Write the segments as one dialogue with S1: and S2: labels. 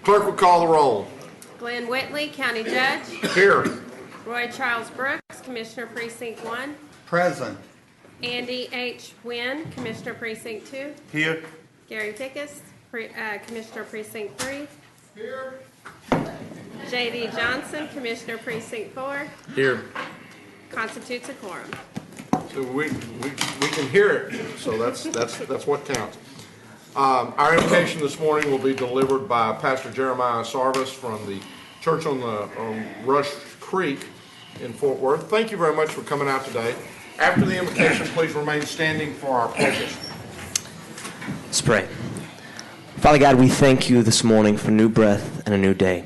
S1: Clerk will call the roll.
S2: Glenn Whitley, County Judge.
S1: Here.
S2: Roy Charles Brooks, Commissioner Precinct 1.
S3: Present.
S2: Andy H. Wynn, Commissioner Precinct 2.
S3: Here.
S2: Gary Pickus, Commissioner Precinct 3.
S1: Here.
S2: J.D. Johnson, Commissioner Precinct 4.
S1: Here.
S2: Constitutes a quorum.
S1: So we can hear it, so that's what counts. Our invitation this morning will be delivered by Pastor Jeremiah Sarvis from the church on Rush Creek in Fort Worth. Thank you very much for coming out today. After the invocation, please remain standing for our pledges.
S4: Let's pray. Father God, we thank you this morning for new breath and a new day.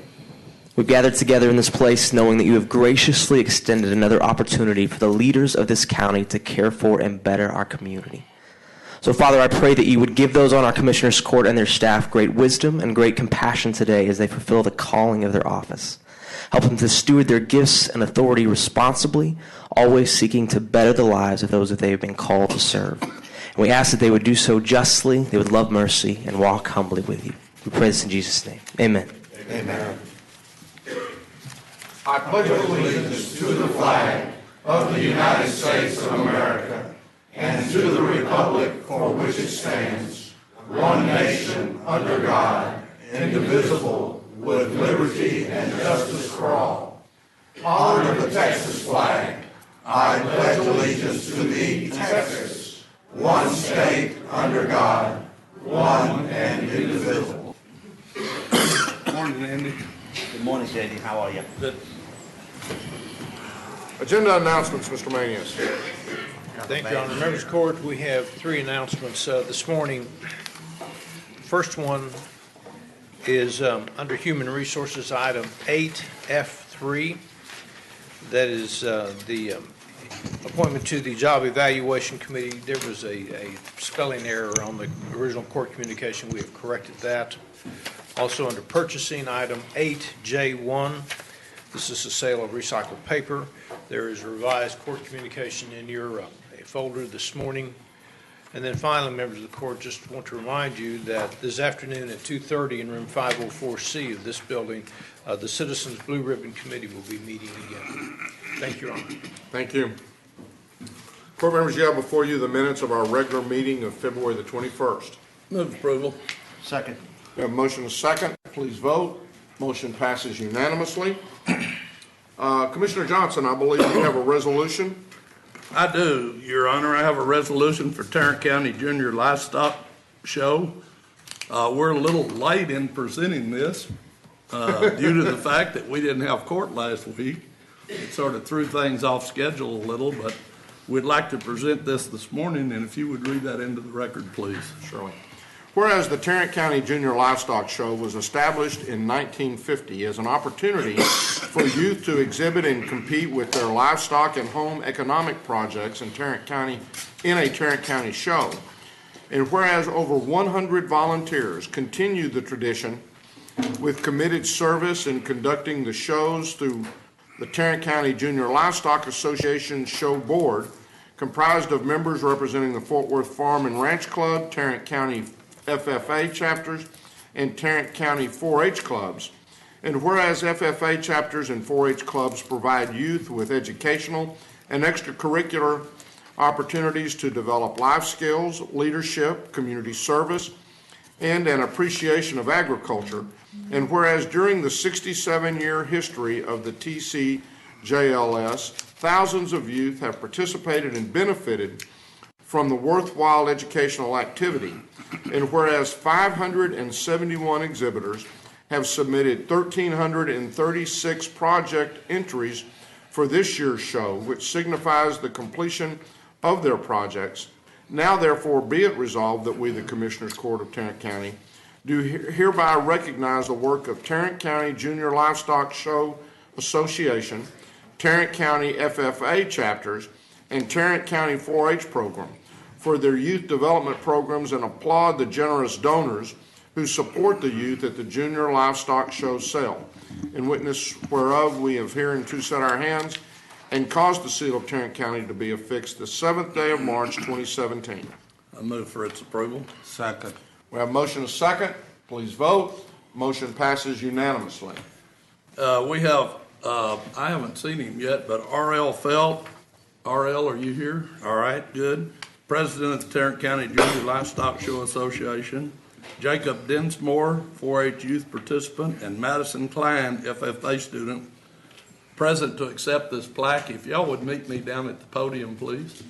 S4: We've gathered together in this place knowing that you have graciously extended another opportunity for the leaders of this county to care for and better our community. So, Father, I pray that you would give those on our Commissioner's Court and their staff great wisdom and great compassion today as they fulfill the calling of their office. Help them to steward their gifts and authority responsibly, always seeking to better the lives of those that they have been called to serve. And we ask that they would do so justly, they would love mercy, and walk humbly with you. We pray this in Jesus' name. Amen.
S1: Amen. I pledge allegiance to the flag of the United States of America and to the republic for which it stands, one nation under God, indivisible, with liberty and justice for all. Honor the Texas flag. I pledge allegiance to thee, Texas, one state under God, one and indivisible.
S3: Good morning, Andy.
S5: Good morning, JD. How are you?
S3: Good.
S1: Agenda announcements, Mr. Manius.
S6: Thank you, Honor. Members of the Court, we have three announcements this morning. First one is under Human Resources, item 8F3. That is the appointment to the Job Evaluation Committee. There was a spelling error on the original court communication. We have corrected that. Also under Purchasing, item 8J1. This is the sale of recycled paper. There is revised court communication in your folder this morning. And then finally, members of the court, just want to remind you that this afternoon at 2:30 in room 504C of this building, the Citizens Blue Ribbon Committee will be meeting again. Thank you, Your Honor.
S1: Thank you. Court members, you have before you the minutes of our regular meeting of February the 21st.
S3: Move approval.
S5: Second.
S1: We have a motion and a second. Please vote. Motion passes unanimously. Commissioner Johnson, I believe you have a resolution.
S3: I do, Your Honor. I have a resolution for Tarrant County Junior Livestock Show. We're a little late in presenting this due to the fact that we didn't have court last week. It sort of threw things off schedule a little, but we'd like to present this morning, and if you would read that into the record, please.
S1: Surely. Whereas the Tarrant County Junior Livestock Show was established in 1950 as an opportunity for youth to exhibit and compete with their livestock and home economic projects in a Tarrant County show. And whereas over 100 volunteers continue the tradition with committed service in conducting the shows through the Tarrant County Junior Livestock Association Show Board, comprised of members representing the Fort Worth Farm and Ranch Club, Tarrant County FFA chapters, and Tarrant County 4-H clubs. And whereas FFA chapters and 4-H clubs provide youth with educational and extracurricular opportunities to develop life skills, leadership, community service, and an appreciation of agriculture. And whereas during the 67-year history of the TCJLS, thousands of youth have participated and benefited from the worthwhile educational activity. And whereas 571 exhibitors have submitted 1,336 project entries for this year's show, which signifies the completion of their projects, now therefore be it resolved that we, the Commissioners Court of Tarrant County, do hereby recognize the work of Tarrant County Junior Livestock Show Association, Tarrant County FFA chapters, and Tarrant County 4-H program for their youth development programs, and applaud the generous donors who support the youth at the Junior Livestock Show sale. In witness whereof we have hereunto set our hands and caused the seal of Tarrant County to be affixed the 7th day of March 2017.
S3: I move for its approval.
S5: Second.
S1: We have a motion and a second. Please vote. Motion passes unanimously.
S3: We have, I haven't seen him yet, but R.L. Felt. R.L., are you here? All right, good. President of the Tarrant County Junior Livestock Show Association. Jacob Dinsmore, 4-H youth participant, and Madison Klein, FFA student, present to accept this plaque. If y'all would meet me down at the podium, please.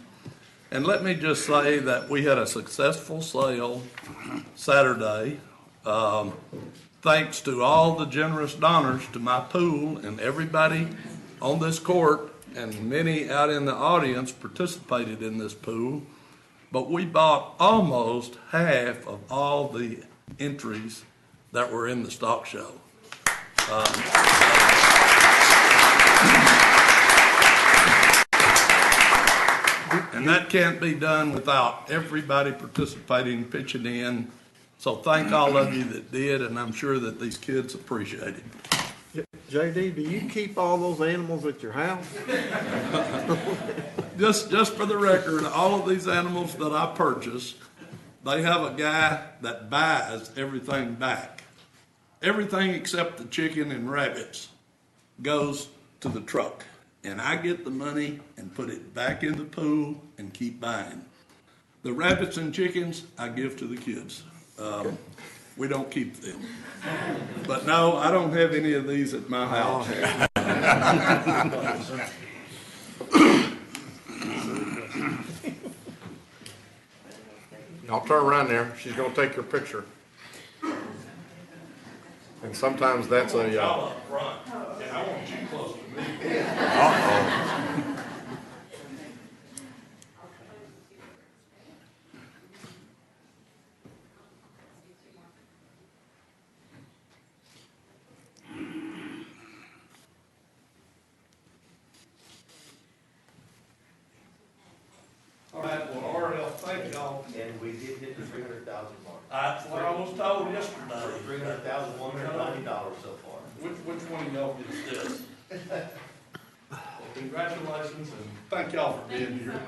S3: And let me just say that we had a successful sale Saturday. Thanks to all the generous donors to my pool and everybody on this court and many out in the audience participated in this pool. But we bought almost half of all the entries that were in the stock show. And that can't be done without everybody participating, pitching in. So thank all of you that did, and I'm sure that these kids appreciate it.
S7: JD, do you keep all those animals at your house?
S3: Just for the record, all of these animals that I purchase, they have a guy that buys everything back. Everything except the chicken and rabbits goes to the truck. And I get the money and put it back in the pool and keep buying. The rabbits and chickens, I give to the kids. We don't keep them. But no, I don't have any of these at my house.
S1: I'll turn around there. She's going to take your picture. And sometimes that's a...
S3: Y'all up front. Yeah, I want you close to me. All right, well, RL, thank y'all.
S5: And we did hit the 300,000 mark.
S3: That's what I was told yesterday.
S5: $300,190 so far.
S3: Which one of y'all gets this? Well, congratulations and thank y'all for being here.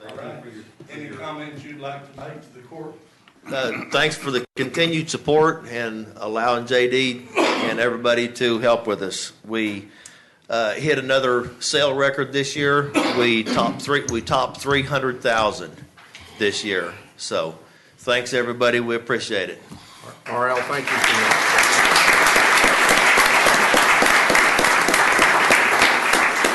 S3: All right. Any comments you'd like to make to the court?
S8: Thanks for the continued support and allowing JD and everybody to help with us. We hit another sale record this year. We topped 300,000 this year. So thanks everybody. We appreciate it.
S1: RL, thank you for that.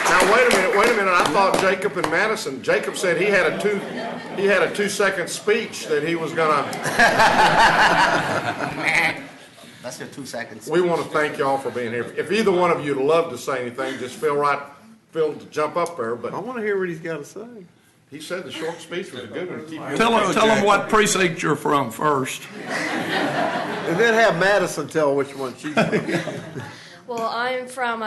S1: Now wait a minute. I thought Jacob and Madison. Jacob said he had a 2-second speech that he was gonna.
S5: That's your 2 seconds.
S1: We want to thank y'all for being here. If either one of you would love to say anything, just feel to jump up there.
S7: I
S1: But
S7: want to hear what he's got to say.
S1: he said the short speech was a good one. Keep you-
S3: Tell them what precinct you're from first.
S7: And then have Madison tell which one she's from.
S9: Well, I'm from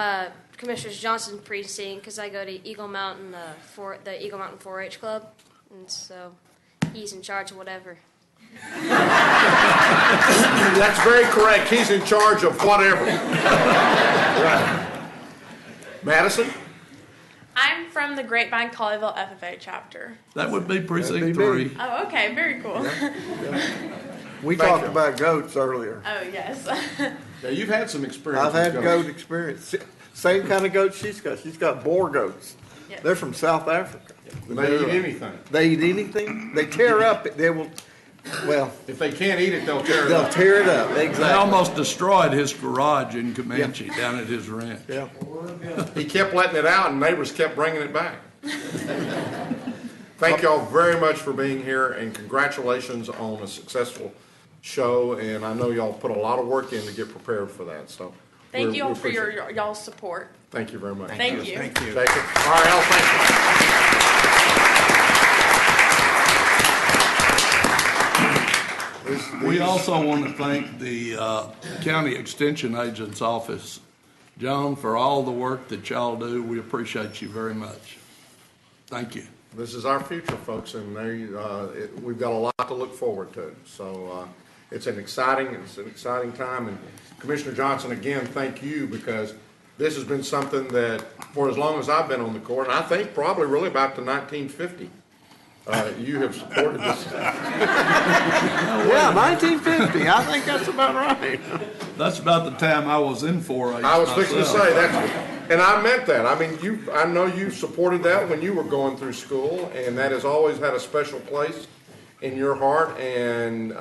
S9: Commissioner Johnson's precinct because I go to Eagle Mountain the Eagle Mountain 4-H Club, and so he's in charge of whatever.
S1: That's very correct. He's in charge of whatever. Right. Madison?
S10: I'm from the Grapevine Colleyville FFA chapter.
S3: That would be precinct
S7: That'd be
S3: 3.
S7: me.
S10: Oh, okay, very cool.
S7: We
S1: Thank
S7: talked
S1: you.
S7: about goats earlier.
S10: Oh, yes.
S1: Yeah, you've had some experience.
S7: I've had
S1: with
S7: goat experience. Same kind of goats she's got. She's got boar goats.
S10: Yep.
S7: They're from South Africa.
S1: They eat anything.
S7: They eat anything. They tear up. They will. Well,
S1: If they can't eat it, they'll tear it
S7: they'll
S1: up.
S7: tear it up.
S3: They
S7: Exactly.
S3: almost destroyed his garage in Comanche down at his ranch.
S7: Yeah.
S1: He kept letting it out, and neighbors kept bringing it back. Thank y'all very much for being here, and congratulations on a successful show. And I know y'all put a lot of work in to get prepared for that. So
S10: Thank
S1: we
S10: you all for
S1: appreciate it.
S10: y'all's support.
S1: Thank you very much.
S10: Thank you.
S1: Jacob. All right, Al, thank you.
S3: We also want to thank the County Extension Agent's Office, John, for all the work that y'all do. We appreciate you very much. Thank you.
S1: This is our future, folks, and we've got a lot to look forward to. So it's an exciting time. And Commissioner Johnson, again, thank you, because this has been something that, for as long as I've been on the court, and I think probably really about to 1950, You have supported this.
S7: Yeah, 1950, I think that's about right.
S3: That's about the time I was in 4-H.
S1: I was fixing to
S3: myself.
S1: say that, and I meant that. I mean, I know you supported that when you were going through school, and that has always had a special place in your heart. And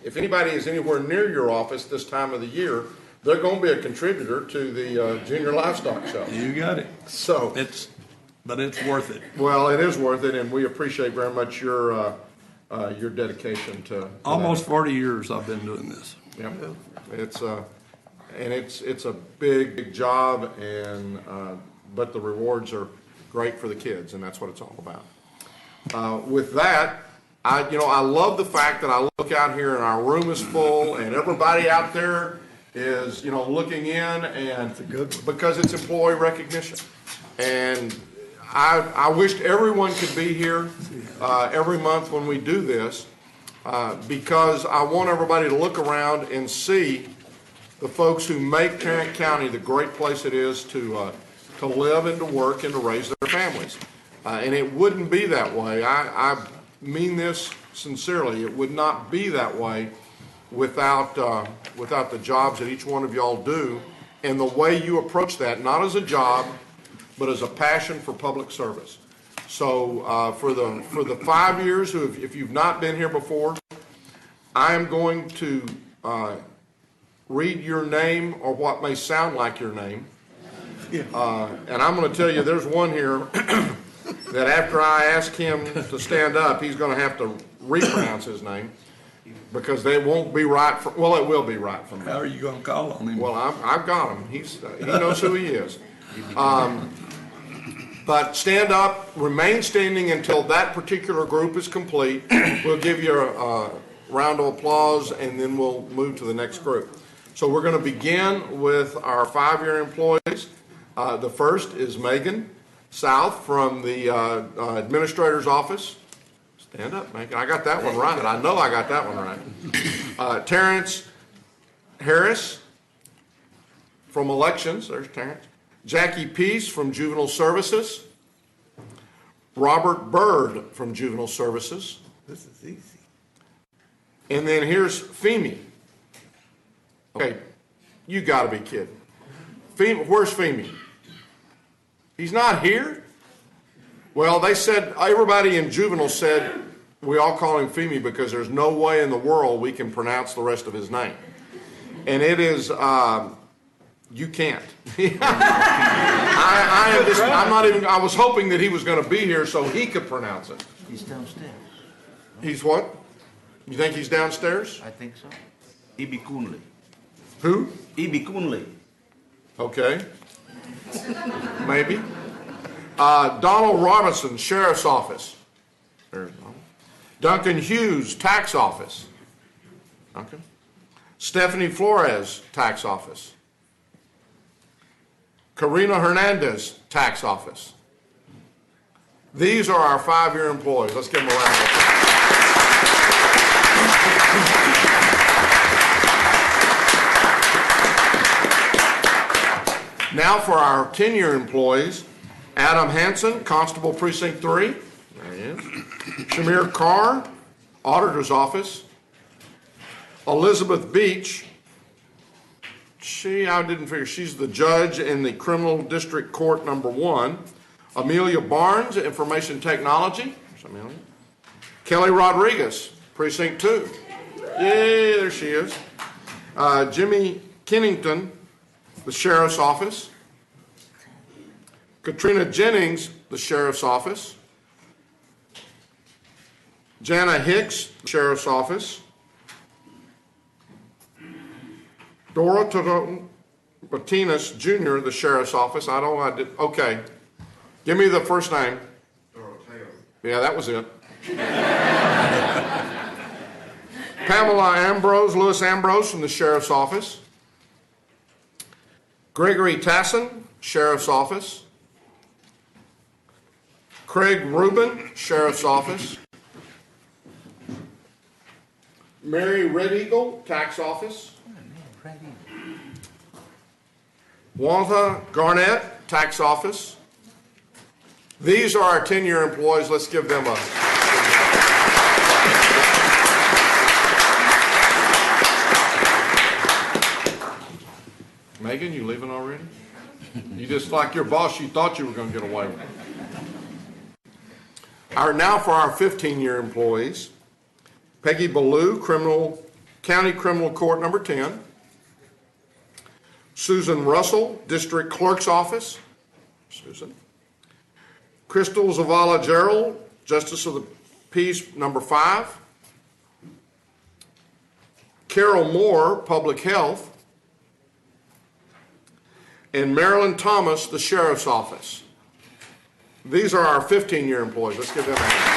S1: if anybody is anywhere near your office this time of the year, they're going to be a contributor to the Junior Livestock Show.
S3: You got it.
S1: So
S3: But it's worth it.
S1: well, it is worth it, and we appreciate very much your dedication to
S3: Almost 40 years I've been doing this.
S1: Yep. It's a big job, and but the rewards are great for the kids, and that's what it's all about. With that, I love the fact that I look out here and our room is full, and everybody out there is looking in, and because it's employee recognition, and I wished everyone could be here every month when we do this, because I want everybody to look around and see the folks who make Tarrant County the great place it is to live and to work and to raise their families. And it wouldn't be that way. I mean this sincerely. It would not be that way without the jobs that each one of y'all do and the way you approach that, not as a job, but as a passion for public service. So for the 5 years, if you've not been here before, I am going to read your name or what may sound like your name. And I'm going to tell you there's one here that after I ask him to stand up, he's going to have to repronounce his name because they won't be right. It will be right for me.
S3: How are you going to call on him?
S1: Well, I've got him. He knows who he is. But stand up, remain standing until that particular group is complete. We'll give you a round of applause, and then we'll move to the next group. So we're going to begin with our 5-year employees. The first is Megan South from the administrator's office. Stand up, Megan. I got that one right. I know I got that one right. Terrence Harris from elections. There's Terrence. Jackie Peace from Juvenile Services. Robert Bird from Juvenile Services.
S7: This is easy.
S1: And then here's Femi. Okay, you got to be kidding. Femi, where's Femi? He's not here? Well, they said, everybody in Juvenile said, we all call him Femi because there's no way in the world we can pronounce the rest of his name. And it is, you can't. I was hoping that he was going to be here so he could pronounce it.
S5: He's downstairs.
S1: He's what? You think he's downstairs?
S5: I think so. Ibi Kunli.
S1: Who?
S5: Ibi Kunli.
S1: Okay. Maybe. Donald Robinson, Sheriff's Office. There's Donald. Duncan Hughes, Tax Office. Duncan. Stephanie Flores, Tax Office. Karina Hernandez, Tax Office. These are our 5-year employees. Let's give them a round of applause. Now for our 10-year employees, Adam Hansen, Constable Precinct 3. There he is. Shamir Carr, Auditor's Office. Elizabeth Beach. I didn't figure. She's the judge in the Criminal District Court number 1. Amelia Barnes, Information Technology. There's Amelia. Kelly Rodriguez, Precinct 2. Yay, there she is. Jimmy Kennington, the Sheriff's Office. Katrina Jennings, the Sheriff's Office. Jana Hicks, the Sheriff's Office. Dora Batinas Jr., the Sheriff's Office. Okay. Give me the first name. Yeah, that was it. Pamela Ambrose, Lewis Ambrose from the Sheriff's Office. Gregory Tassin, Sheriff's Office. Craig Rubin, Sheriff's Office. Mary Red Eagle, Tax Office. Wanda Garnett, Tax Office. These are our 10-year employees. Let's give them a Megan, you leaving already? You just like your boss, you thought you were going to get away with it. Now for our 15-year employees, Peggy Ballou, County Criminal Court number 10. Susan Russell, District Clerk's Office. Susan. Crystal Zavala Gerald, Justice of the Peace number 5. Carol Moore, Public Health. And Marilyn Thomas, the Sheriff's Office. These are our 15-year employees. Let's give them a hand.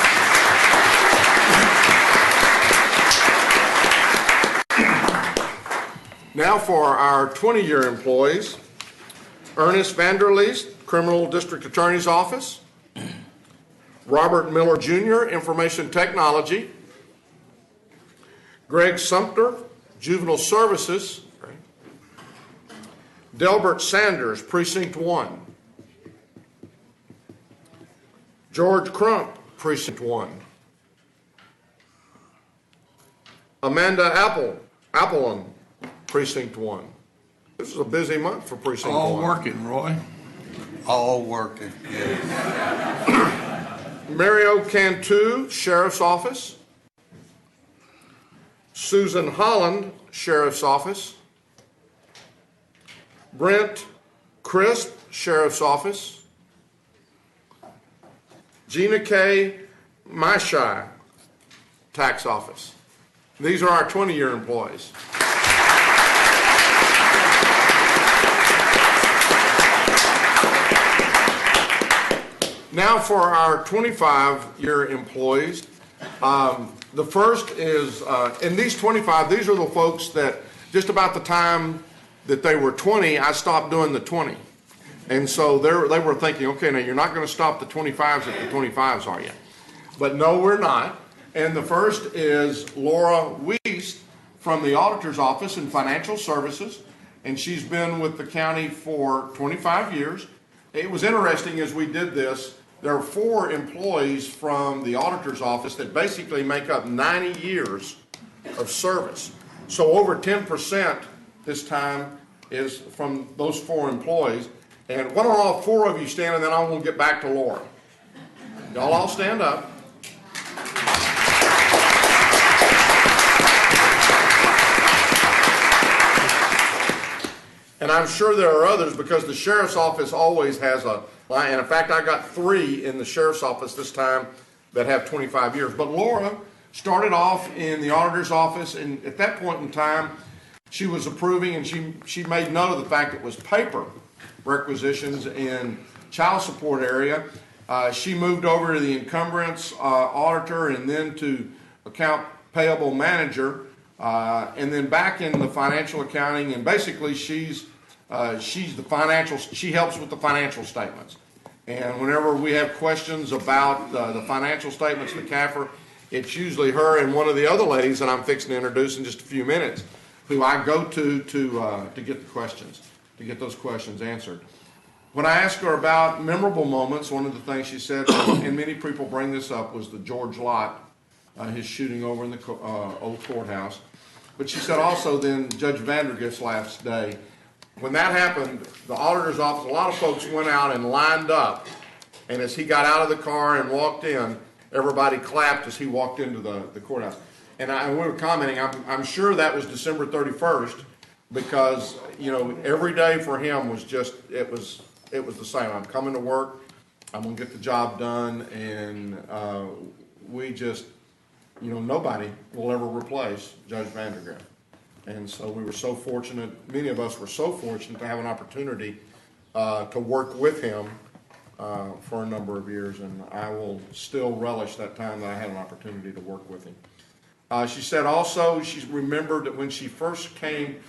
S1: Now for our 20-year employees, Ernest Vanderleest, Criminal District Attorney's Office. Robert Miller Jr., Information Technology. Greg Sumter, Juvenile Services. Delbert Sanders, Precinct 1. George Crump, Precinct 1. Amanda Appleton, Precinct 1. This is a busy month for Precinct 1.
S3: All working, Roy.
S11: All working, yes.
S1: Mario Cantu, Sheriff's Office. Susan Holland, Sheriff's Office. Brent Crisp, Sheriff's Office. Gina K. Mashai, Tax Office. These are our 20-year employees. Now for our 25-year employees. The first is, and these 25, these are the folks that just about the time that they were 20, I stopped doing the 20. And so they were thinking, okay, now you're not going to stop the 25s at the 25s, are you? But no, we're not. And the first is Laura Wiest from the Auditor's Office in Financial Services. And she's been with the county for 25 years. It was interesting as we did this. There are 4 employees from the Auditor's Office that basically make up 90 years of service. So over 10% this time is from those 4 employees. And why don't all 4 of you stand, and then I will get back to Laura. Y'all all stand up. And I'm sure there are others because the Sheriff's Office always has a line. And in fact, I got 3 in the Sheriff's Office this time that have 25 years. But Laura started off in the Auditor's Office, and at that point in time, she was approving, and she made note of the fact it was paper requisitions in child support area. She moved over to the encumbrance auditor and then to account payable manager, and then back in the financial accounting. And basically, she's the financial. She helps with the financial statements. And whenever we have questions about the financial statements, the CAFR, it's usually her and one of the other ladies that I'm fixing to introduce in just a few minutes, who I go to get the questions, to get those questions answered. When I asked her about memorable moments, one of the things she said, and many people bring this up, was the George Lott, his shooting over in the old courthouse. But she said also then Judge Vandergrift's last day. When that happened, the auditor's office, a lot of folks went out and lined up, and as he got out of the car and walked in, everybody clapped as he walked into the courthouse. And we were commenting, I'm sure that was December 31st, because, you know, every day for him was just, it was the same. I'm coming to work, I'm going to get the job done, and we just, you know, nobody will ever replace Judge Vandergrift. And so we were so fortunate, many of us were so fortunate to have an opportunity to work with him for a number of years, and I will still relish that time that I had an opportunity to work with him. She said also she remembered that when she first came,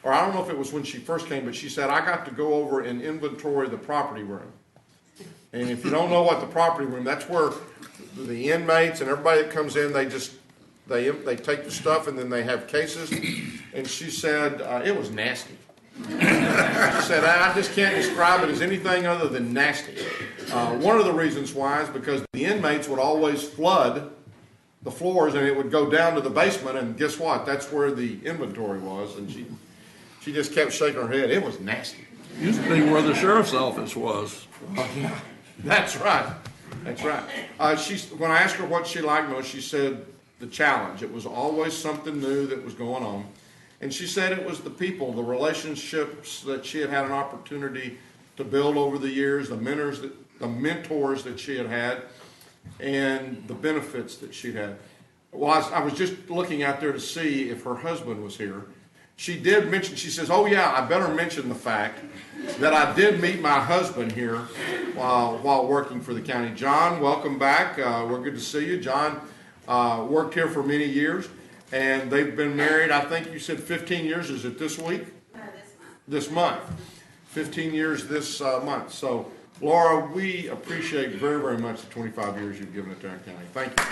S1: or I don't know if it was when she first came, but she said, I got to go over and inventory the property room. And if you don't know what the property room, that's where the inmates and everybody that comes in, they take the stuff and then they have cases. And she said, it was nasty. She said, I just can't describe it as anything other than nasty. One of the reasons why is because the inmates would always flood the floors and it would go down to the basement, and guess what? That's where the inventory was. And She just kept shaking her head. It was nasty.
S3: Used to be where the sheriff's office was.
S1: Oh, yeah. That's right. That's right. When I asked her what she liked most, she said the challenge. It was always something new that was going on. And she said it was the people, the relationships that she had an opportunity to build over the years, the mentors that she had, and the benefits that she had. Well, I was just looking out there to see if her husband was here. She did mention, she says, oh yeah, I better mention the fact that I did meet my husband here while working for the county. John, welcome back. We're good to see you. John worked here for many years, and they've been married, I think you said 15 years. Is it this week? This month. 15 years this month. So, Laura, we appreciate very, very much the 25 years you've given to Tarrant County. Thank you.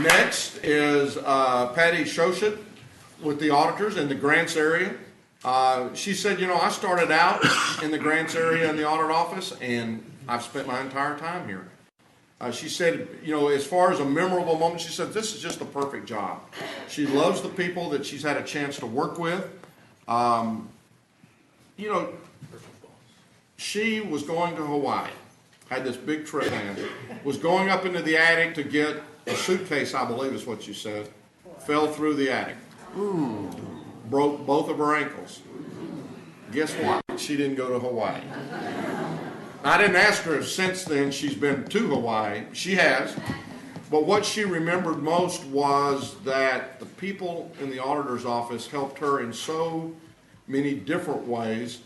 S1: Next is Patty Shoshet with the auditors in the Grants area. She said, you know, I started out in the Grants area in the audit office, and I've spent my entire time here. She said, you know, as far as a memorable moment, she said, this is just the perfect job. She loves the people that she's had a chance to work with. You know, she was going to Hawaii, had this big trip planned, was going up into the attic to get a suitcase, I believe is what you said, fell through the attic. Broke both of her ankles. Guess what? She didn't go to Hawaii. I didn't ask her if since then she's been to Hawaii. She has. But what she remembered most was that the people in the auditor's office helped her in so many different ways.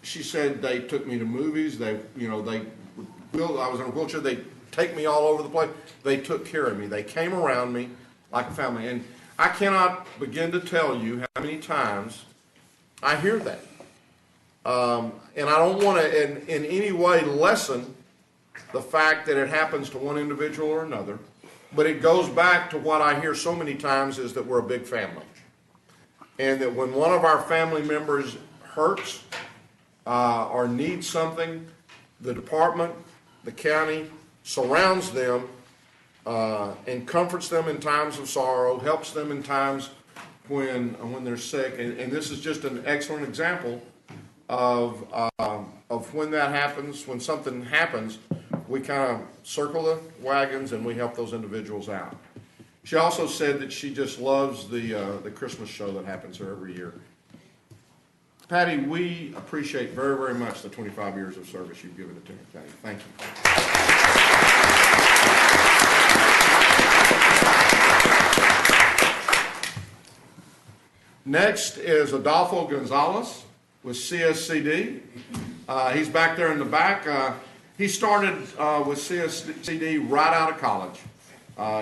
S1: She said they took me to movies. I was in a wheelchair. They take me all over the place. They took care of me. They came around me like a family. And I cannot begin to tell you how many times I hear that. And I don't want to in any way lessen the fact that it happens to one individual or another, but it goes back to what I hear so many times is that we're a big family. And that when one of our family members hurts or needs something, the department, the county, surrounds them and comforts them in times of sorrow, helps them in times when they're sick. And this is just an excellent example of when that happens, when something happens, we kind of circle the wagons and we help those individuals out. She also said that she just loves the Christmas show that happens here every year. Patty, we appreciate very, very much the 25 years of service you've given to Tarrant County. Thank you. Next is Adolfo Gonzalez with Cscd. He's back there in the back. He started with Cscd right out of college.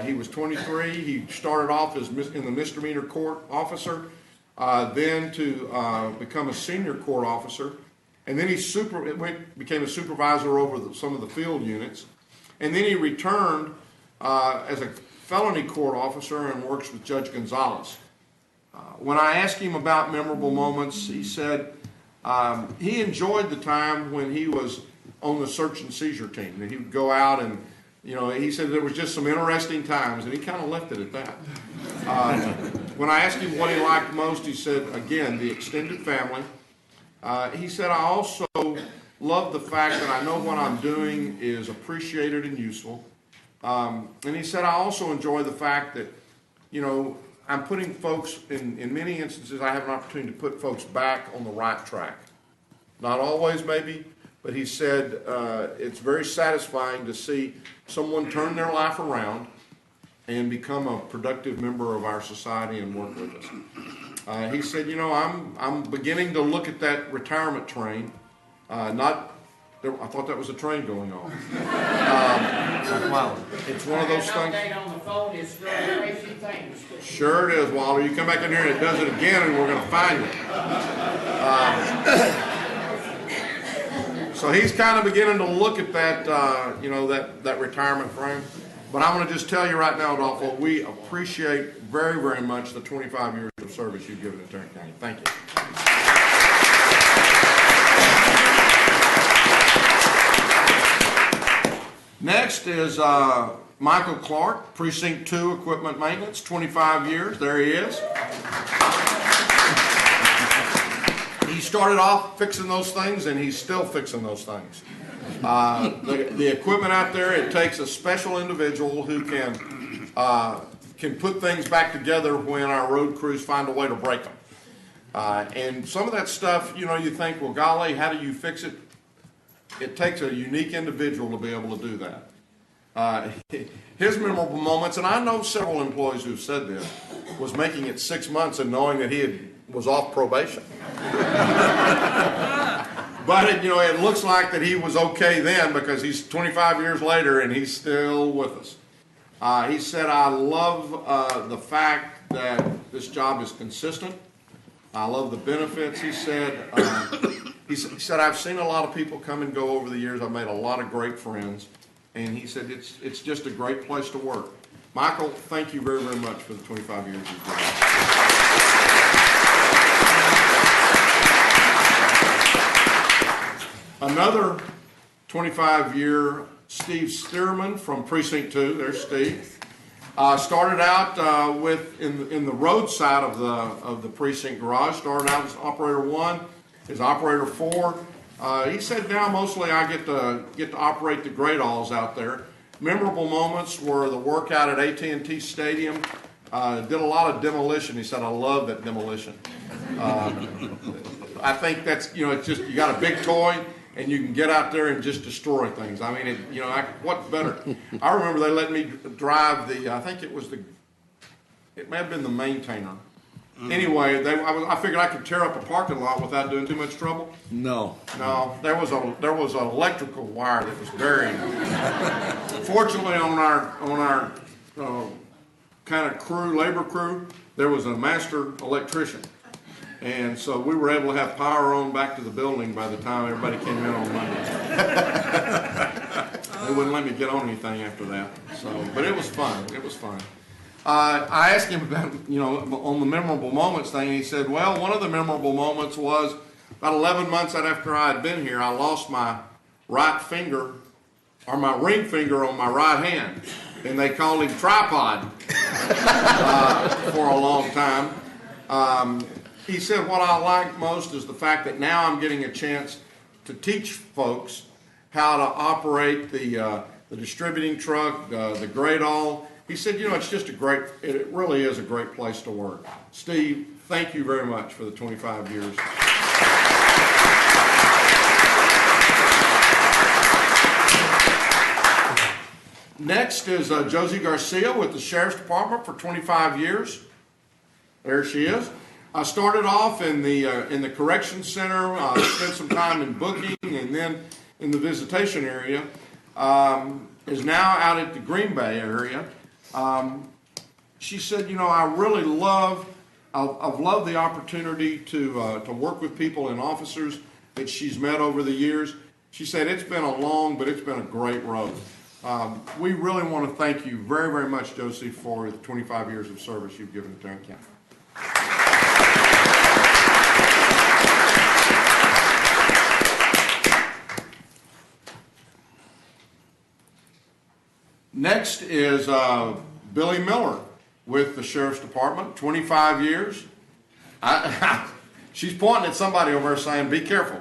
S1: He was 23. He started off as in the misdemeanor court officer, then to become a senior court officer, and then he became a supervisor over some of the field units, and then he returned as a felony court officer and works with Judge Gonzalez. When I asked him about memorable moments, he said he enjoyed the time when he was on the search and seizure team. That he would go out and, you know, he said there was just some interesting times, and he kind of left it at that. When I asked him what he liked most, he said, again, the extended family. He said, I also love the fact that I know what I'm doing is appreciated and useful. And he said, I also enjoy the fact that, you know, I'm putting folks, in many instances, I have an opportunity to put folks back on the right track. Not always, maybe, but he said it's very satisfying to see someone turn their life around and become a productive member of our society and work with us. He said, you know, I'm beginning to look at that retirement train. I thought that was a train going on. Wow. It's one of those things.
S12: On the phone is crazy things.
S1: Sure it is, Walter. You come back in here and it does it again, and we're going to find it. So he's kind of beginning to look at that, that retirement frame. But I want to just tell you right now, Adolfo, we appreciate very, very much the 25 years of service you've given to Tarrant County. Thank you. Next is Michael Clark, Precinct 2 Equipment Maintenance, 25 years. There he is. He started off fixing those things, and he's still fixing those things. The equipment out there, it takes a special individual who can put things back together when our road crews find a way to break them. And some of that stuff, you know, you think, well, golly, how do you fix it? It takes a unique individual to be able to do that. His memorable moments, and I know several employees who've said this, was making it 6 months and knowing that he was off probation. But it looks like that he was okay then, because he's 25 years later and he's still with us. He said, I love the fact that this job is consistent. I love the benefits. He said, I've seen a lot of people come and go over the years. I've made a lot of great friends. And he said, it's just a great place to work. Michael, thank you very, very much for the 25 years you've done. Another 25-year, Steve Stearman from Precinct 2. There's Steve. Started out in the road side of the precinct garage. Started out as operator 1, as operator 4. He said now mostly I get to operate the great alls out there. Memorable moments were the workout at AT&T Stadium. Did a lot of demolition. He said, I love that demolition. I think that's, it's just, you got a big toy and you can get out there and just destroy things. I mean, what's better? I remember they let me drive it may have been the maintainer. Anyway, I figured I could tear up a parking lot without doing too much trouble.
S11: No.
S1: No, there was an electrical wire that was buried. Fortunately, on our kind of labor crew, there was a master electrician, and so we were able to have power on back to the building by the time everybody came in on Monday. They wouldn't let me get on anything after that. But it was fun. It was fun. I asked him about, on the memorable moments thing, and he said, well, one of the memorable moments was about 11 months after I had been here, I lost my right finger, or my ring finger on my right hand, and they called him Tripod for a long time. He said, what I like most is the fact that now I'm getting a chance to teach folks how to operate the distributing truck, the great all. He said, it really is a great place to work. Steve, thank you very much for the 25 years. Next is Josie Garcia with the Sheriff's Department for 25 years. There she is. I started off in the Correction Center, spent some time in booking and then in the visitation area. Is now out at the Green Bay area. She said, I've loved the opportunity to work with people and officers that she's met over the years. She said, it's been but it's been a great road. We really want to thank you very, very much, Josie, for the 25 years of service you've given to Tarrant County. Next is Billy Miller with the Sheriff's Department, 25 years. She's pointing at somebody over there saying, be careful.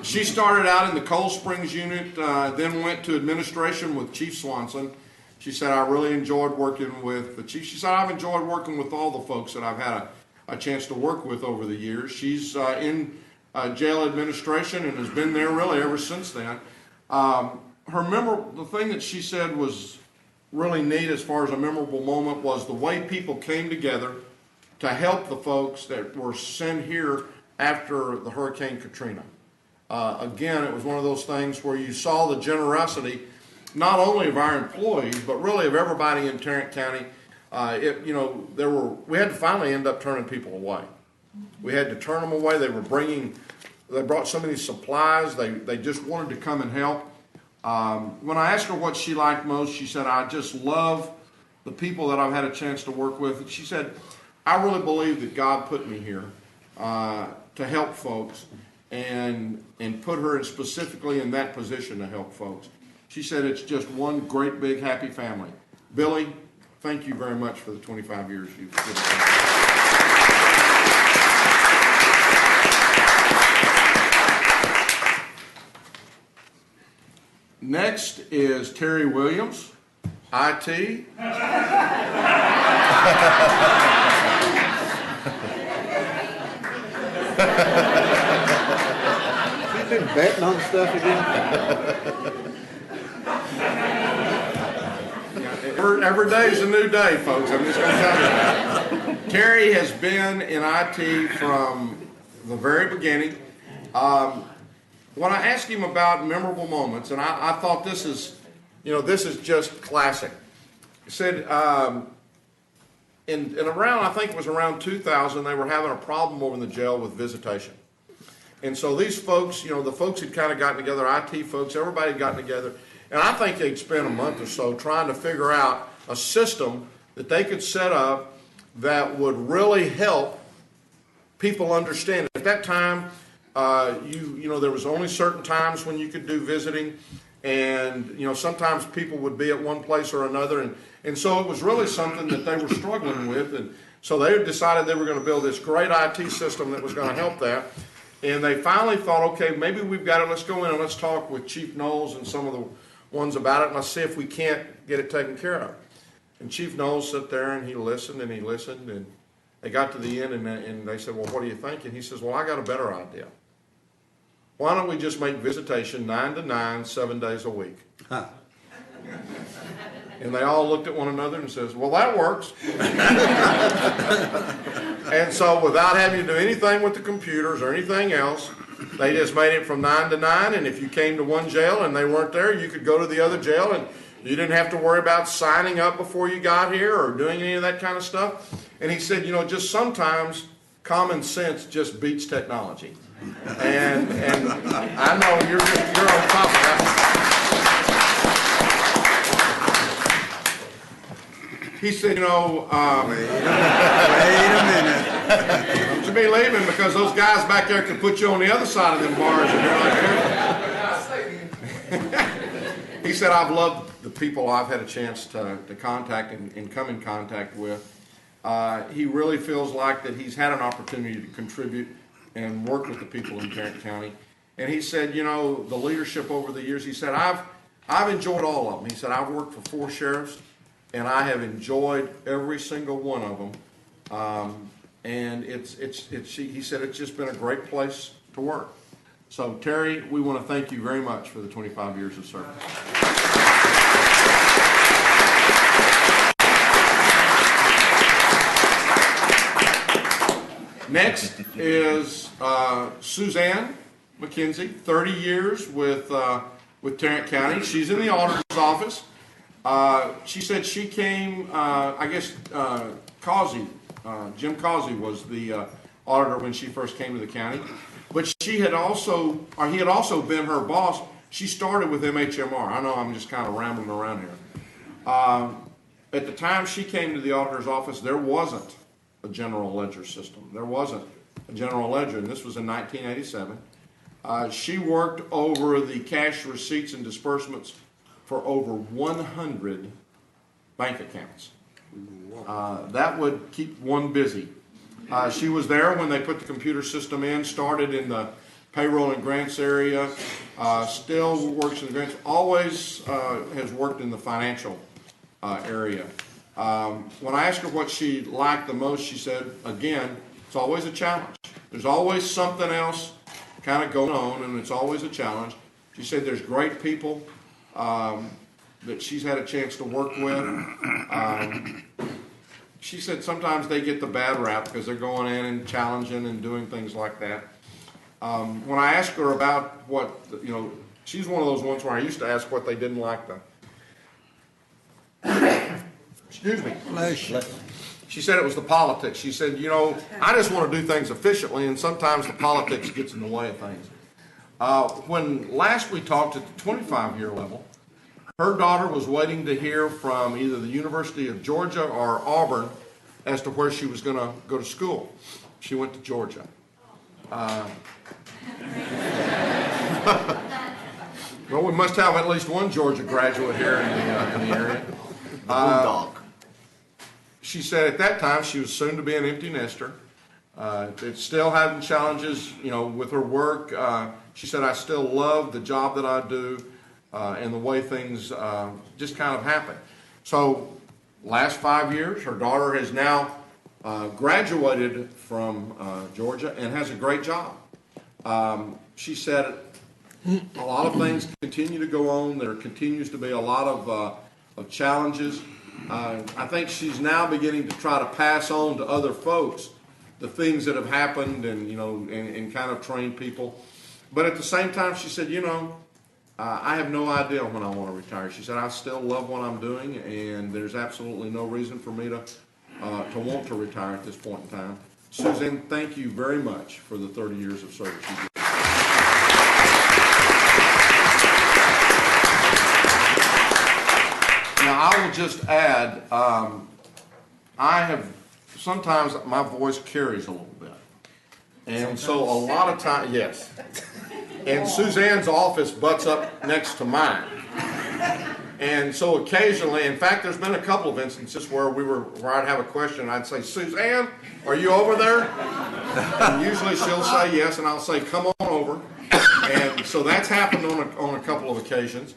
S1: She started out in the Coal Springs unit, then went to administration with Chief Swanson. She said, I really enjoyed working with the chief. She said, I've enjoyed working with all the folks that I've had a chance to work with over the years. She's in jail administration and has been there really ever since then. The thing that she said was really neat as far as a memorable moment was the way people came together to help the folks that were sent here after the Hurricane Katrina. Again, it was one of those things where you saw the generosity not only of our employees, but really of everybody in Tarrant County. We had to finally end up turning people away. We had to turn them away. They brought so many supplies. They just wanted to come and help. When I asked her what she liked most, she said, I just love the people that I've had a chance to work with. And she said, I really believe that God put me here to help folks and put her specifically in that position to help folks. She said it's just one great big happy family. Billy, thank you very much for the 25 years you've given us. Next is Terry Williams, IT.
S7: You been betting on stuff again?
S1: Every day is a new day, folks. I'm just going to tell you that. Terry has been in IT from the very beginning. When I asked him about memorable moments, and I thought this is just classic. He said, in around, I think it was around 2000, they were having a problem over in the jail with visitation. And so these folks, the folks had kind of gotten together, IT folks, everybody had gotten together, and I think they'd spent a month or so trying to figure out a system that they could set up that would really help people understand. At that time, there was only certain times when you could do visiting, and sometimes people would be at one place or another, and so it was really something that they were struggling with, and so they decided they were going to build this great IT system that was going to help that. And they finally thought, okay, maybe we've got it. Let's go in and let's talk with Chief Knowles and some of the ones about it, and let's see if we can't get it taken care of. And Chief Knowles sat there and he listened, and they got to the end, and they said, well, what do you think? And he says, well, I got a better idea. Why don't we just make visitation 9 to 9, 7 days a week?
S11: Huh.
S1: And they all looked at one another and says, well, that works. And so without having to do anything with the computers or anything else, they just made it from 9 to 9. And if you came to one jail and they weren't there, you could go to the other jail, and you didn't have to worry about signing up before you got here or doing any of that kind of stuff. And he said, just sometimes common sense just beats technology. And I know you're on top of that. He said, wait
S11: a minute.
S1: Don't you be leaving, because those guys back there could put you on the other side of them bars and you're like there. He said, I've loved the people I've had a chance to contact and come in contact with. He really feels like that he's had an opportunity to contribute and work with the people in Tarrant County. And he said, the leadership over the years, he said, I've enjoyed all of them. He said, I've worked for 4 sheriffs, and I have enjoyed every single one of them. And he said, it's just been a great place to work. So Terry, we want to thank you very much for the 25 years of service. Next is Suzanne Mckenzie, 30 years with Tarrant County. She's in the auditor's office. She said she came, Jim Causey was the auditor when she first came to the county. But he had also been her boss. She started with MHMR. I know I'm just kind of rambling around here. At the time she came to the auditor's office, there wasn't a general ledger system. There wasn't a general ledger, and this was in 1987. She worked over the cash receipts and disbursements for over 100 bank accounts. That would keep one busy. She was there when they put the computer system in, started in the payroll and grants area, still works in the grants, always has worked in the financial area. When I asked her what she liked the most, she said, again, it's always a challenge. There's always something else kind of going on, and it's always a challenge. She said there's great people that she's had a chance to work with. She said sometimes they get the bad rap because they're going in and challenging and doing things like that. When I asked her about what, she's one of those ones where I used to ask what they didn't like excuse me. She said it was the politics. She said, I just want to do things efficiently, and sometimes the politics gets in the way of things. When last we talked at the 25-year level, her daughter was waiting to hear from either the University of Georgia or Auburn as to where she was going to go to school. She went to Georgia. Well, we must have at least one Georgia graduate here in the area.
S5: Bulldog.
S1: She said at that time she was soon to be an empty nester. It's still having challenges, with her work. She said, I still love the job that I do and the way things just kind of happen. So last 5 years, her daughter has now graduated from Georgia and has a great job. She said a lot of things continue to go on. There continues to be a lot of challenges. I think she's now beginning to try to pass on to other folks the things that have happened and, and kind of train people. But at the same time, she said, I have no idea when I want to retire. She said, I still love what I'm doing, and there's absolutely no reason for me to want to retire at this point in time. Suzanne, thank you very much for the 30 years of service you did. Now, I will just add, sometimes my voice carries a little bit. And so a lot of times, yes. And Suzanne's office butts up next to mine. And so occasionally, in fact, there's been a couple of instances where I'd have a question and I'd say, Suzanne, are you over there? And usually she'll say yes, and I'll say, come on over. And so that's happened on a couple of occasions.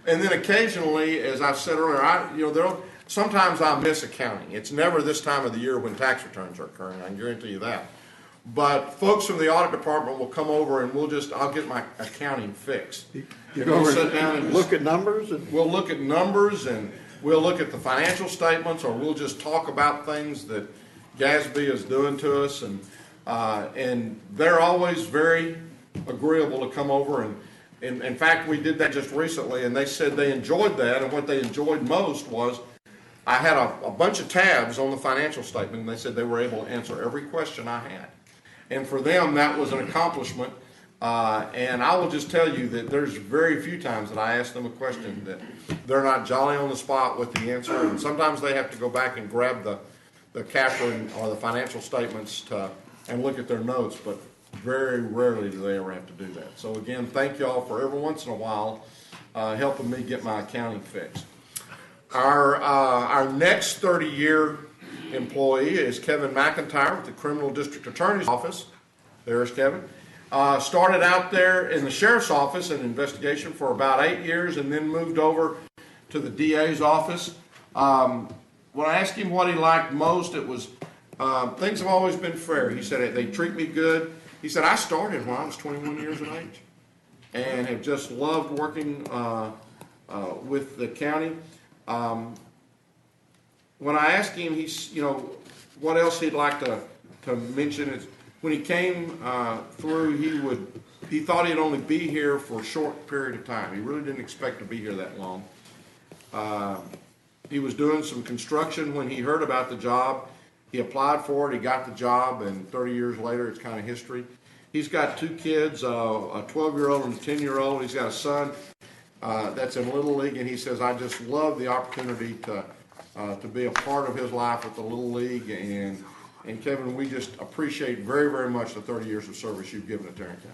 S1: And then occasionally, as I've said earlier, sometimes I miss accounting. It's never this time of the year when tax returns are occurring, I can guarantee you that. But folks from the audit department will come over and I'll get my accounting fixed.
S7: We'll sit down and look at numbers?
S1: We'll look at numbers, and we'll look at the financial statements, or we'll just talk about things that GASB is doing to us. And they're always very agreeable to come over. And in fact, we did that just recently, and they said they enjoyed that, and what they enjoyed most was I had a bunch of tabs on the financial statement, and they said they were able to answer every question I had. And for them, that was an accomplishment. And I will just tell you that there's very few times that I ask them a question that they're not jolly on the spot with the answer. And sometimes they have to go back and grab the CAFR or the financial statements and look at their notes. But very rarely do they ever have to do that. So again, thank you all for every once in a while helping me get my accounting fixed. Our next 30-year employee is Kevin Mcintyre with the Criminal District Attorney's Office. There's Kevin. Started out there in the Sheriff's Office in investigation for about 8 years and then moved over to the DA's office. When I asked him what he liked most, it was things have always been fair. He said, they treat me good. He said, I started when I was 21 years of age and have just loved working with the county. When I asked him, what else he'd like to mention is when he came through, he thought he'd only be here for a short period of time. He really didn't expect to be here that long. He was doing some construction when he heard about the job. He applied for it, he got the job, and 30 years later, it's kind of history. He's got 2 kids, a 12-year-old and a 10-year-old. He's got a son that's in Little League, and he says, I just love the opportunity to be a part of his life with the Little League. And Kevin, we just appreciate very, very much the 30 years of service you've given to Tarrant County.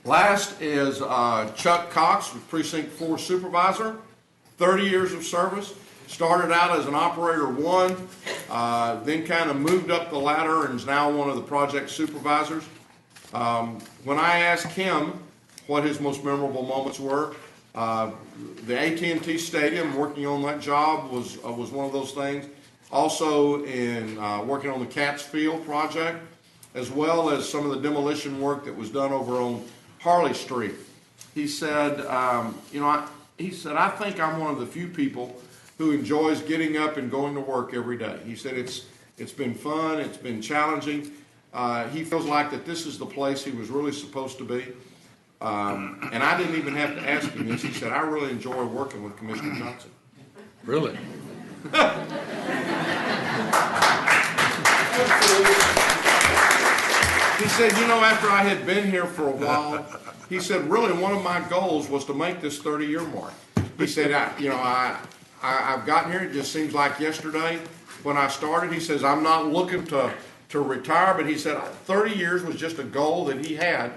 S1: Last is Chuck Cox, with Precinct 4 Supervisor, 30 years of service. Started out as an Operator 1, then kind of moved up the ladder and is now one of the project supervisors. When I asked him what his most memorable moments were, the AT&T Stadium, working on that job was one of those things. Also in working on the Cats Field project, as well as some of the demolition work that was done over on Harley Street. He said, I think I'm one of the few people who enjoys getting up and going to work every day. He said it's been fun, it's been challenging. He feels like that this is the place he was really supposed to be. And I didn't even have to ask him this. He said, I really enjoy working with Commissioner Johnson.
S3: Really?
S1: He said, after I had been here for a while, he said, really one of my goals was to make this 30-year mark. He said, I've gotten here, it just seems like yesterday, when I started, he says, I'm not looking to retire, but he said 30 years was just a goal that he had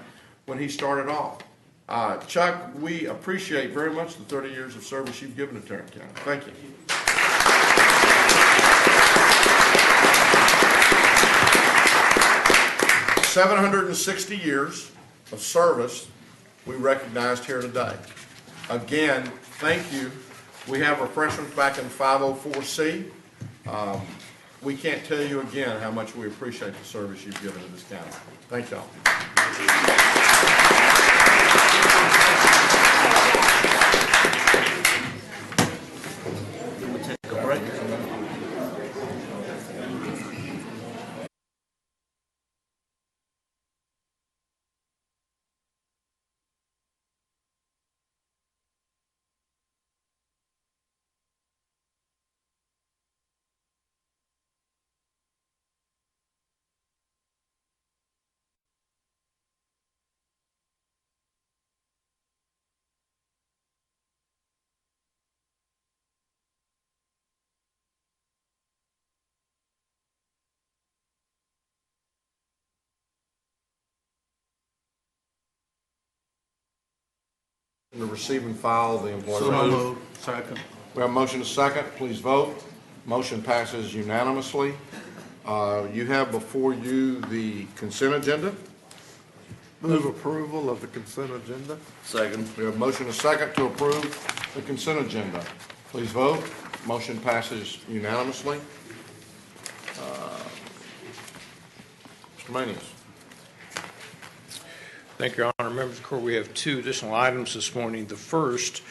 S1: when he started off. Chuck, we appreciate very much the 30 years of service you've given to Tarrant County. Thank you. $760 years of service we recognized here today. Again, thank you. We have refreshments back in 504C. We can't tell you again how much we appreciate the service you've given to this county. Thank y'all.
S8: We'll take a break.
S1: To receive and file the employee.
S3: So moved. Second.
S1: We have a motion to second. Please vote. Motion passes unanimously. You have before you the consent agenda.
S7: Move approval of the consent agenda.
S8: Second.
S1: We have a motion to second to approve the consent agenda. Please vote. Motion passes unanimously. Mr. Manius.
S6: Thank you, Your Honor. Members of the Court, we have two additional items this morning. The first,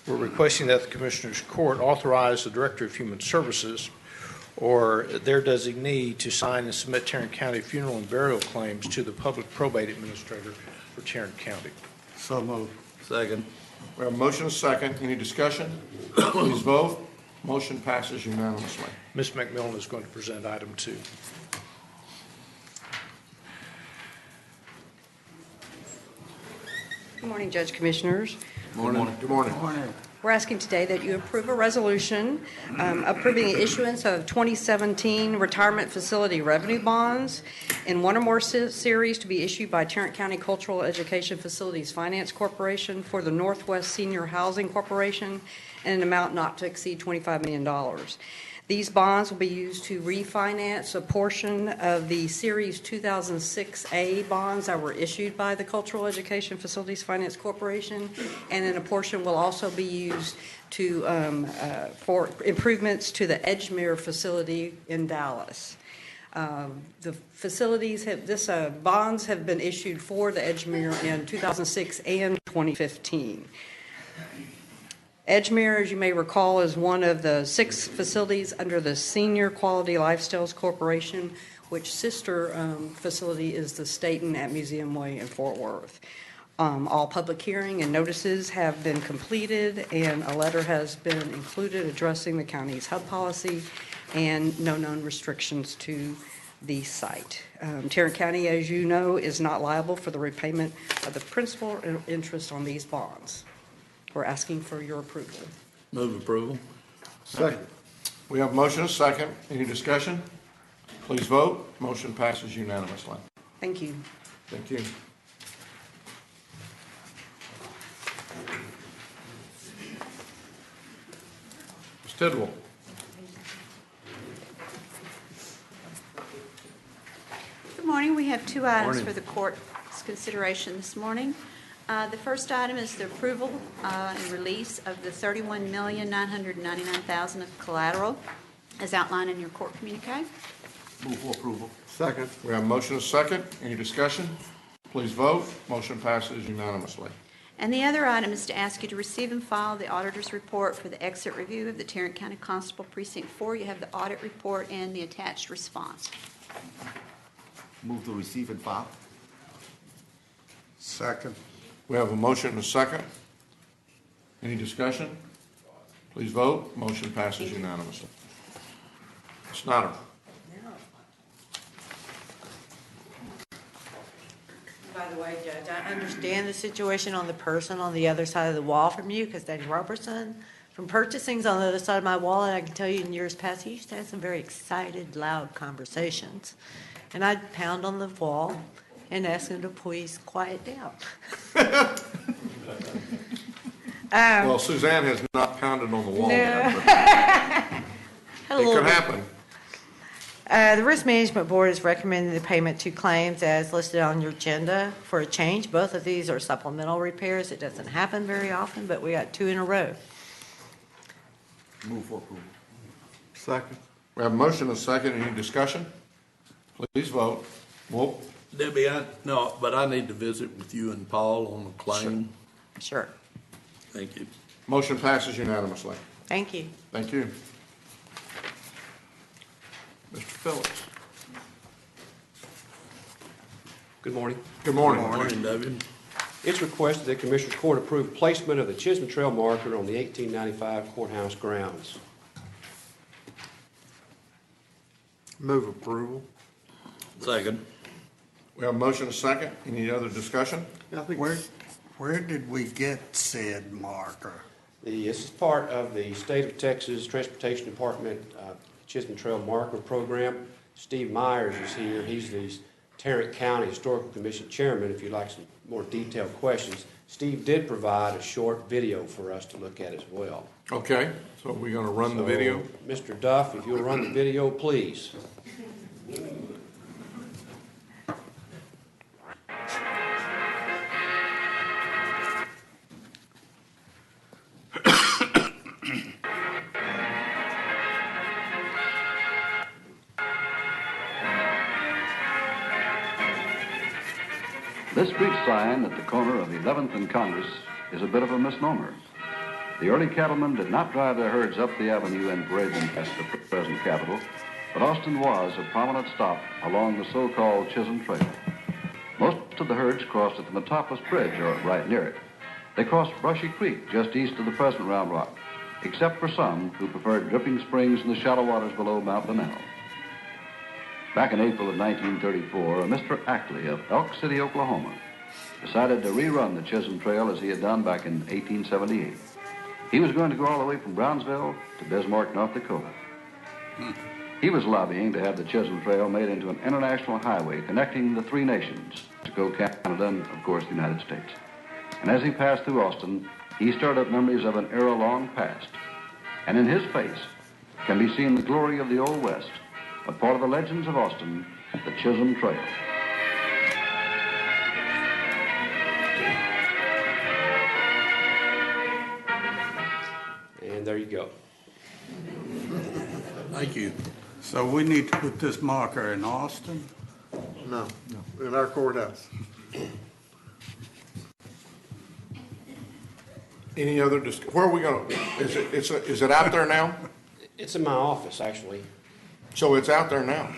S6: we're requesting that the Commissioners' Court authorize the Director of Human Services or their designee to sign and submit Tarrant County funeral and burial claims to the Public Probate Administrator for Tarrant County.
S11: So moved.
S3: Second.
S1: We have a motion and a second. Any discussion? Please vote. Motion passes unanimously.
S6: Ms. McMillan is going to present item 2.
S13: Good morning, Judge Commissioners.
S1: Morning. Good morning.
S13: We're asking today that you approve a resolution approving the issuance of 2017 retirement facility revenue bonds in one or more series to be issued by Tarrant County Cultural Education Facilities Finance Corporation for the Northwest Senior Housing Corporation in an amount not to exceed $25 million. These bonds will be used to refinance a portion of the Series 2006A bonds that were issued by the Cultural Education Facilities Finance Corporation, and then a portion will also be used to for improvements to the Edgemere facility in Dallas. The facilities have bonds have been issued for the Edgemere in 2006 and 2015. Edgemere, as you may recall, is one of the 6 facilities under the Senior Quality Lifestyles Corporation, which sister facility is the Staten at Museum Way in Fort Worth. All public hearing and notices have been completed, and a letter has been included addressing the county's HUB policy and no known restrictions to the site. Tarrant County, as you know, is not liable for the repayment of the principal and interest on these bonds. We're asking for your approval.
S3: Move approval.
S1: Second. We have a motion and a second. Any discussion? Please vote. Motion passes unanimously.
S13: Thank you.
S1: Thank you. Ms. Tidwell.
S14: Good morning. We have 2 items for the court's consideration this morning. The first item is the approval and release of the $31,999,000 of collateral as outlined in your court communique.
S8: Move for approval.
S7: Second.
S1: We have a motion and a second. Any discussion? Please vote. Motion passes unanimously.
S14: And the other item is to ask you to receive and file the auditor's report for the exit review of the Tarrant County Constable Precinct 4. You have the audit report and the attached response.
S5: Move to receive and file.
S11: Second.
S1: We have a motion and a second. Any discussion? Please vote. Motion passes unanimously. Snyder.
S15: By the way, Judge, I understand the situation on the person on the other side of the wall from you, because Daddy Robertson, From purchasings on the other side of my wallet, I can tell you in years past, he used to have some very excited, loud conversations. And I'd pound on the wall and ask him to please quiet down.
S1: Well, Suzanne has not pounded on the wall yet, but it could happen.
S15: The Risk Management Board is recommending the payment to claims as listed on your agenda for a change. Both of these are supplemental repairs. It doesn't happen very often, but we got 2 in a row.
S5: Move for approval.
S7: Second.
S1: We have a motion and a second. Any discussion? Please vote. Whoop.
S3: Debbie, I need to visit with you and Paul on the claim.
S15: Sure.
S3: Thank you.
S1: Motion passes unanimously.
S15: Thank you.
S1: Thank you. Mr. Phillips.
S16: Good morning.
S1: Good morning.
S3: Good morning, David.
S16: It's requested that Commissioners Court approve placement of the Chisholm Trail marker on the 1895 courthouse grounds.
S7: Move approval.
S3: Second.
S1: We have a motion and a second. Any other discussion?
S7: I think
S11: Where did we get said marker?
S16: This is part of the State of Texas Transportation Department Chisholm Trail Marker Program. Steve Myers is here. He's the Tarrant County Historical Commission Chairman, if you'd like some more detailed questions. Steve did provide a short video for us to look at as well.
S1: Okay, so we're going to run the video.
S16: Mr. Duff, if you'll run the video, please.
S17: This street sign at the corner of 11th and Congress is a bit of a misnomer. The early cattlemen did not drive their herds up the avenue and parade them past the present Capitol, but Austin was a prominent stop along the so-called Chisholm Trail. Most of the herds crossed at the Metropolis Bridge or right near it. They crossed Brushy Creek just east of the present Round Rock, except for some who preferred Dripping Springs in the shallow waters below Mount Linnell. Back in April of 1934, a Mr. Ackley of Elk City, Oklahoma, decided to rerun the Chisholm Trail as he had done back in 1878. He was going to go all the way from Brownsville to Bismarck, North Dakota. He was lobbying to have the Chisholm Trail made into an international highway connecting the 3 nations, Mexico, Canada, and of course the United States. And as he passed through Austin, he stirred up memories of an era long past. And in his face can be seen the glory of the Old West, a part of the legends of Austin, the Chisholm Trail.
S16: And there you go.
S3: Thank you.
S11: So we need to put this marker in Austin?
S7: No, in our courthouse.
S1: Any other, where are we going to, is it out there now?
S16: It's in my office, actually.
S1: So it's out there now?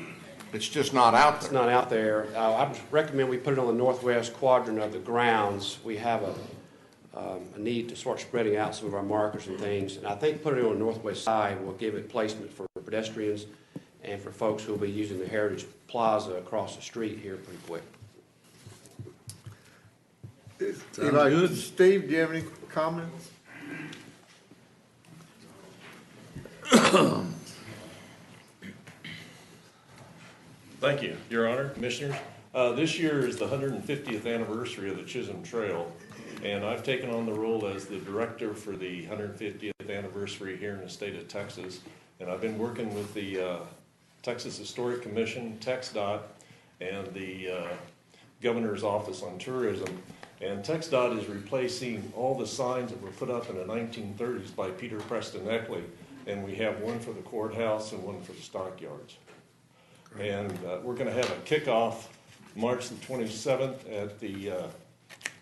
S1: It's just not out there?
S16: It's not out there. I would recommend we put it on the northwest quadrant of the grounds. We have a need to start spreading out some of our markers and things. And I think putting it on the northwest side will give it placement for pedestrians and for folks who will be using the Heritage Plaza across the street here pretty quick.
S3: Sounds good.
S7: Steve, do you have any comments?
S18: Thank you, Your Honor, Commissioners. This year is the 150th anniversary of the Chisholm Trail, and I've taken on the role as the director for the 150th anniversary here in the state of Texas. And I've been working with the Texas Historic Commission, TxDOT, and the Governor's Office on Tourism. And TxDOT is replacing all the signs that were put up in the 1930s by Peter Preston Eckley, and we have one for the courthouse and one for the stockyards. And we're going to have a kickoff March the 27th at the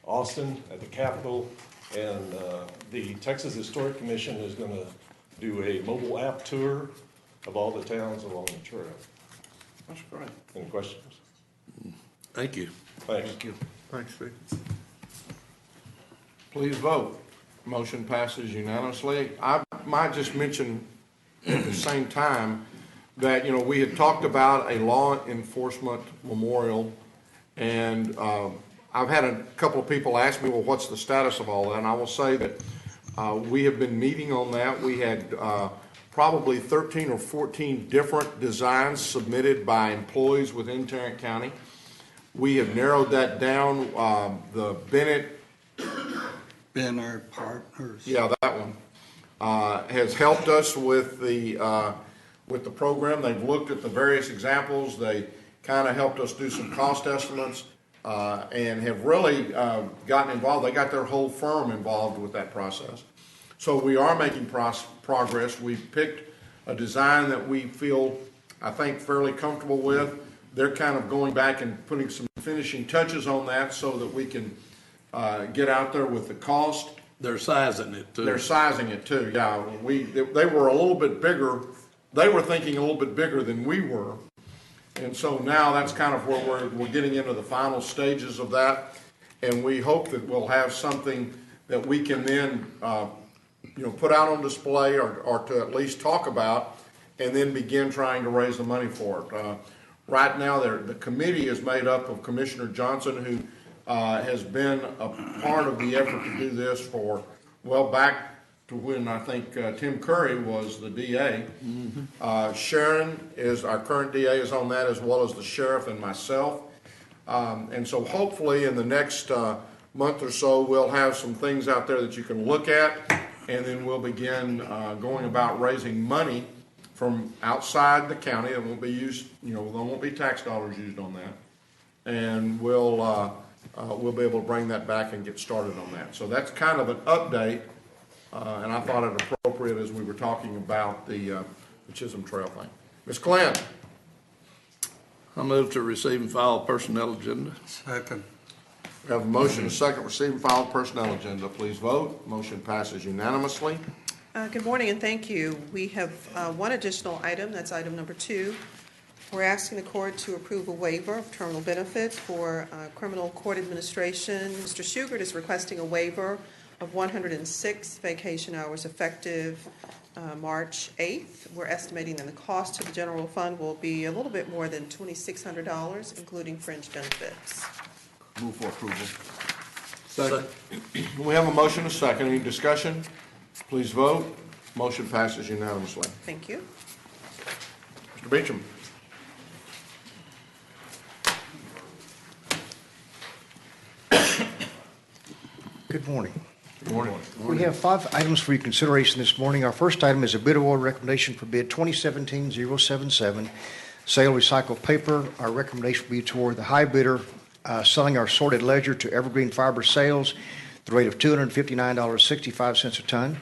S18: Austin at the Capitol, and the Texas Historic Commission is going to do a mobile app tour of all the towns along the trail.
S1: That's great.
S18: Any questions?
S3: Thank you.
S18: Thanks.
S1: Thank you.
S7: Thanks, Steve.
S1: Please vote. Motion passes unanimously. I might just mention at the same time that, we had talked about a law enforcement memorial, and I've had a couple of people ask me, well, what's the status of all that? And I will say that We have been meeting on that. We had probably 13 or 14 different designs submitted by employees within Tarrant County. We have narrowed that down. The
S11: Bennett Partners.
S1: Yeah, that one has helped us with the program. They've looked at the various examples. They kind of helped us do some cost estimates and have really gotten involved. They got their whole firm involved with that process. So we are making progress. We've picked a design that we feel, I think, fairly comfortable with. They're kind of going back and putting some finishing touches on that so that we can get out there with the cost.
S3: They're sizing it too.
S1: They're sizing it too, yeah. They were a little bit bigger. They were thinking a little bit bigger than we were. And so now that's kind of where we're getting into the final stages of that. And we hope that we'll have something that we can then put out on display or to at least talk about and then begin trying to raise the money for it. Right now, the committee is made up of Commissioner Johnson, who has been a part of the effort to do this for, well, back to when I think Tim Curry was the DA. Mm-hmm. Sharon our current DA is on that, as well as the sheriff and myself. And so hopefully in the next month or so, we'll have some things out there that you can look at, and then we'll begin going about raising money from outside the county. It won't be used, there won't be tax dollars used on that. And we'll be able to bring that back and get started on that. So that's kind of an update, and I thought it appropriate as we were talking about the Chisholm Trail thing. Ms. Glenn.
S3: I move to receive and file personnel agenda.
S11: Second.
S1: We have a motion and a second, receive and file personnel agenda. Please vote. Motion passes unanimously.
S19: Good morning and thank you. We have one additional item, that's item number 2. We're asking the court to approve a waiver of terminal benefits for criminal court administration. Mr. Shugart is requesting a waiver of 106 vacation hours effective March 8th. We're estimating that the cost to the general fund will be a little bit more than $2,600, including fringe benefits.
S5: Move for approval.
S1: Second. We have a motion and a second. Any discussion? Please vote. Motion passes unanimously.
S19: Thank you.
S1: Mr. Beecham.
S20: Good morning.
S1: Good morning.
S20: We have 5 items for your consideration this morning. Our first item is a bid award recommendation for bid 2017-077, sale of recycled paper. Our recommendation will be toward the high bidder selling our sorted ledger to Evergreen Fiber Sales at the rate of $259.65 a ton,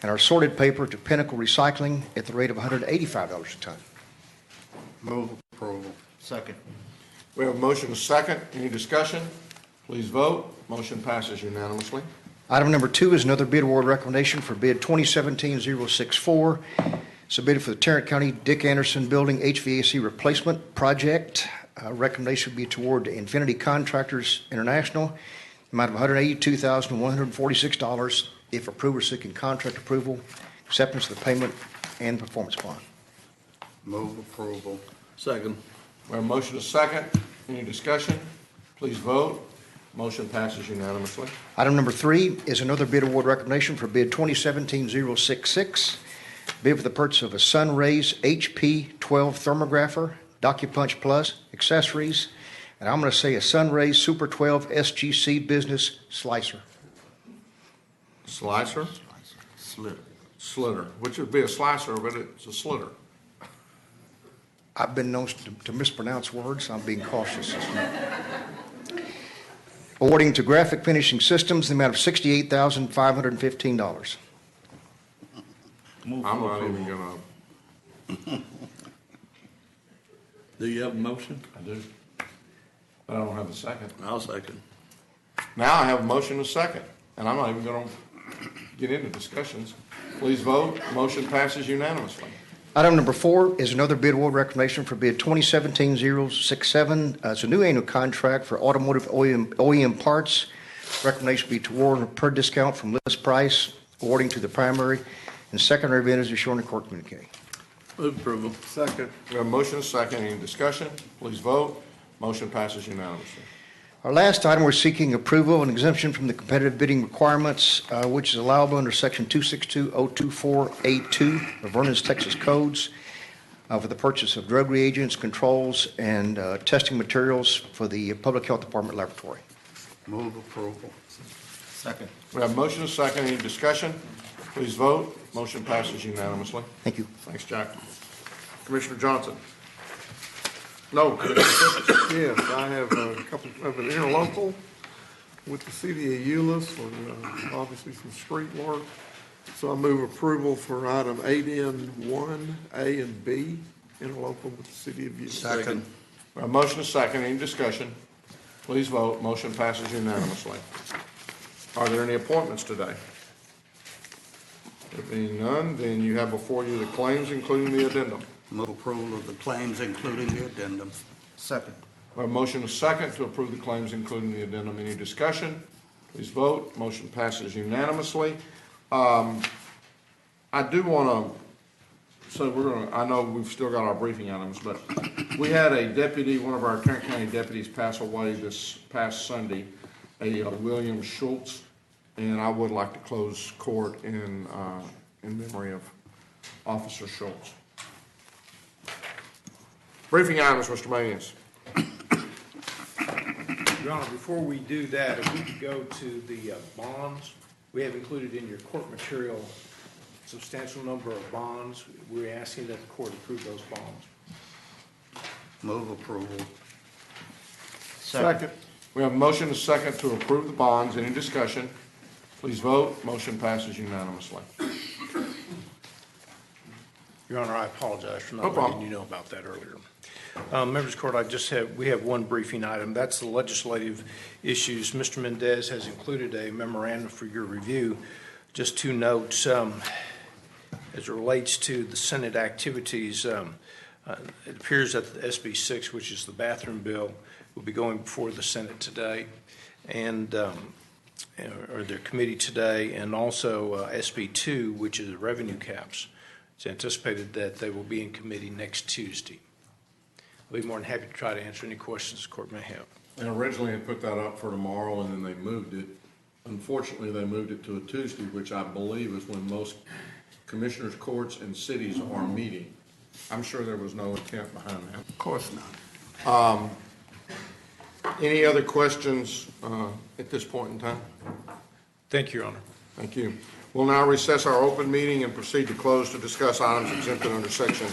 S20: and our sorted paper to Pinnacle Recycling at the rate of $185 a ton.
S11: Move approval.
S5: Second.
S1: We have a motion and a second. Any discussion? Please vote. Motion passes unanimously.
S20: Item number 2 is another bid award recommendation for bid 2017-064, submitted for the Tarrant County Dick Anderson Building HVAC Replacement Project. Recommendation would be toward Infinity Contractors International, amount of $182,146 if approved or seeking contract approval, acceptance of the payment, and performance bond.
S11: Move approval.
S3: Second.
S1: We have a motion and a second. Any discussion? Please vote. Motion passes unanimously.
S20: Item number 3 is another bid award recommendation for bid 2017-066, bid for the purchase of a Sunrays HP 12 thermographer, DocuPunch Plus, accessories, and I'm going to say a Sunrays Super 12 SGC business slicer.
S1: Slicer?
S5: Slitter.
S1: Slitter, which would be a slicer, but it's a slitter.
S20: I've been known to mispronounce words. I'm being cautious this morning. Awarding to Graphic Finishing Systems the amount of $68,515.
S1: I'm not even going to.
S3: Do you have a motion?
S1: I do. But I don't have a second.
S3: I'll second.
S1: Now I have a motion and a second, and I'm not even going to get into discussions. Please vote. Motion passes unanimously.
S20: Item number 4 is another bid award recommendation for bid 2017-067. It's a new annual contract for automotive OEM parts. Recommendation be to award per discount from list price, awarding to the primary and secondary vendors as shown in court communique.
S3: Move approval.
S11: Second.
S1: We have a motion and a second. Any discussion? Please vote. Motion passes unanimously.
S20: Our last item, we're seeking approval of an exemption from the competitive bidding requirements, which is allowable under Section 262.024A2 of Vernon's Texas Codes for the purchase of drug reagents, controls, and testing materials for the Public Health Department laboratory.
S11: Move approval.
S1: Second. We have a motion and a second. Any discussion? Please vote. Motion passes unanimously.
S20: Thank you.
S1: Thanks, Jack. Commissioner Johnson. No, Commissioner Christmas.
S7: Yes, I have a couple of an interlocal with the city of Euless for obviously some street work. So I move approval for item 8N1, A and B, interlocal with the city of Euless.
S11: Second.
S1: We have a motion and a second. Any discussion? Please vote. Motion passes unanimously. Are there any appointments today? There being none, then you have before you the claims, including the addendum.
S11: Move approval of the claims, including the addendum.
S7: Second.
S1: We have a motion and a second to approve the claims, including the addendum. Any discussion? Please vote. Motion passes unanimously. I do want to, so I know we've still got our briefing items, but we had a deputy, one of our Tarrant County deputies pass away this past Sunday, a William Schultz, and I would like to close court in memory of Officer Schultz. Briefing items, Mr. Maynes.
S6: Your Honor, before we do that, if we could go to the bonds, we have included in your court material a substantial number of bonds. We're asking that the court approve those bonds.
S11: Move approval.
S1: Second. We have a motion and a second to approve the bonds. Any discussion? Please vote. Motion passes unanimously.
S6: Your Honor, I apologize for
S1: No
S6: not
S1: problem.
S6: letting you know about that earlier. Members of the court, we have one briefing item. That's the legislative issues. Mr. Mendez has included a memorandum for your review. Just two notes as it relates to the Senate activities. It appears that the SB 6, which is the bathroom bill, will be going before the Senate today, and or their committee today, and also SB 2, which is revenue caps. It's anticipated that they will be in committee next Tuesday. I'll be more than happy to try to answer any questions the court may have.
S1: And originally had put that up for tomorrow, and then they moved it. Unfortunately, they moved it to a Tuesday, which I believe is when most commissioners' courts and cities are meeting. I'm sure there was no intent behind that.
S11: Of course not.
S1: Any other questions at this point in time?
S6: Thank you, Your Honor.
S1: Thank you. We'll now recess our open meeting and proceed to close to discuss items exempted under Section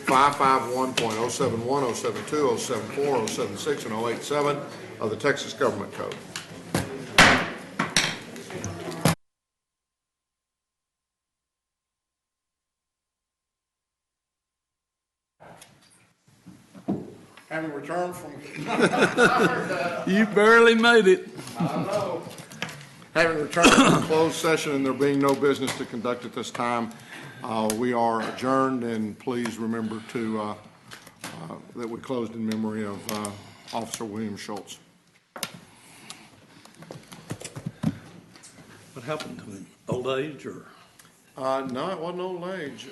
S1: 551.071, 072, 074, 076, and 087 of the Texas Government Code. Having returned from...
S3: You barely made it.
S1: I know. Having returned from closed session and there being no business to conduct at this time, we are adjourned, and please remember to that we closed in memory of Officer William Schultz.
S3: What happened to him? Old age or?
S1: No, it wasn't old age.